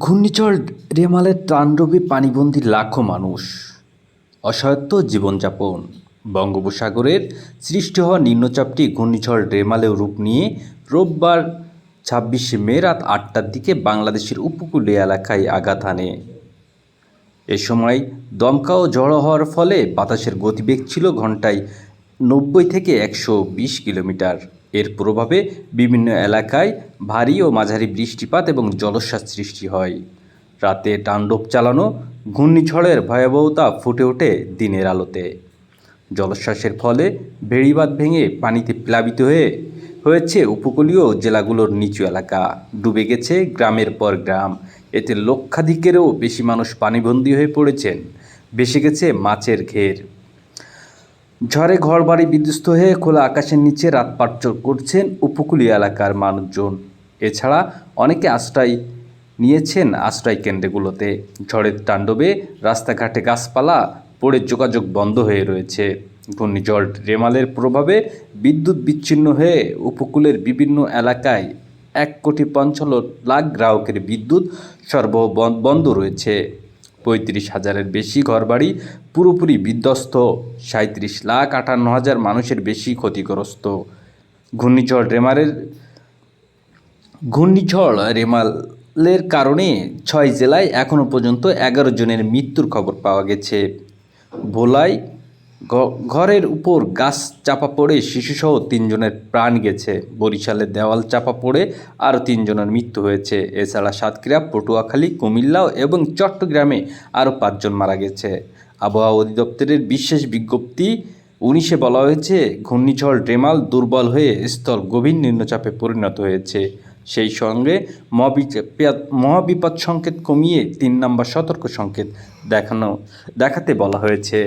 ঘূর্ণিঝড় রেমালের তাণ্ডবে পানিবন্দী লাখো মানুষ, অসহায়ত্ব জীবনযাপন। বঙ্গোপসাগরের সৃষ্টি হওয়া নিম্নচাপটি ঘূর্ণিঝড় রেমালেও রূপ নিয়ে রোববার 26 মে রাত 8টার দিকে বাংলাদেশের উপকূলীয় এলাকায় আঘাত হানে। এ সময় দমকা ও ঝড়ো হওয়ার ফলে বাতাসের গতিবেগ ছিল ঘন্টায় 90 থেকে 120 কিলোমিটার। এর প্রভাবে বিভিন্ন এলাকায় ভারী ও মাঝারি বৃষ্টিপাত এবং জলোচ্ছ্বাস সৃষ্টি হয়। রাতে তাণ্ডব চালানো ঘূর্ণিঝড়ের ভয়াবহতা ফুটে ওঠে দিনের আলোতে। জলোচ্ছ্বাসের ফলে বেড়িবাঁধ ভেঙে পানিতে প্লাবিত হয়েছে উপকূলীয় জেলাগুলোর নিচু এলাকা, ডুবে গেছে গ্রামের পর গ্রাম। এতে লক্ষাধিকেরও বেশি মানুষ পানিবন্দী হয়ে পড়েছেন, ভেসে গেছে মাছের ঘের। ঝড়ে ঘরবাড়ি বিধ্বস্ত হয়ে খোলা আকাশের নিচে রাত পার করছেন উপকূলীয় এলাকার মানুষজন। এছাড়া অনেকে আশ্রয় নিয়েছেন আশ্রয় কেন্দ্রগুলোতে। ঝড়ের তাণ্ডবে রাস্তাঘাটে গাছপালা পড়ে যোগাযোগ বন্ধ হয়ে রয়েছে। ঘূর্ণিঝড় রেমালের প্রভাবে বিদ্যুৎ বিচ্ছিন্ন হয়ে উপকূলের বিভিন্ন এলাকায় 1,55,00,000 গ্রাহকের বিদ্যুৎ সরবরাহ বন্ধ রয়েছে। 35,000-এর বেশি ঘরবাড়ি পুরোপুরি বিধ্বস্ত, 37,58,000 মানুষের বেশি ক্ষতিগ্রস্ত। ঘূর্ণিঝড় রেমালের কারণে 6 জেলায় এখনও পর্যন্ত 11 জনের মৃত্যুর খবর পাওয়া গেছে। ভোলায় ঘরের উপর গাছ চাপা পড়ে শিশুসহ 3 জনের প্রাণ গেছে। বরিশালে দেওয়াল চাপা পড়ে আরও 3 জনের মৃত্যু হয়েছে। এছাড়া সাতক্ষীরা, পটুয়াখালী, কুমিল্লা এবং চট্টগ্রামে আরও 5 জন মারা গেছে। আবহাওয়া অধিদপ্তরের বিশেষ বিজ্ঞপ্তি 19-এ বলা হয়েছে, ঘূর্ণিঝড় রেমাল দুর্বল হয়ে স্থল গভীর নিম্নচাপে পরিণত হয়েছে। সেই সঙ্গে মহাবিপদ সংকেত কমিয়ে 3 নম্বর সতর্ক সংকেত দেখাতে বলা হয়েছে।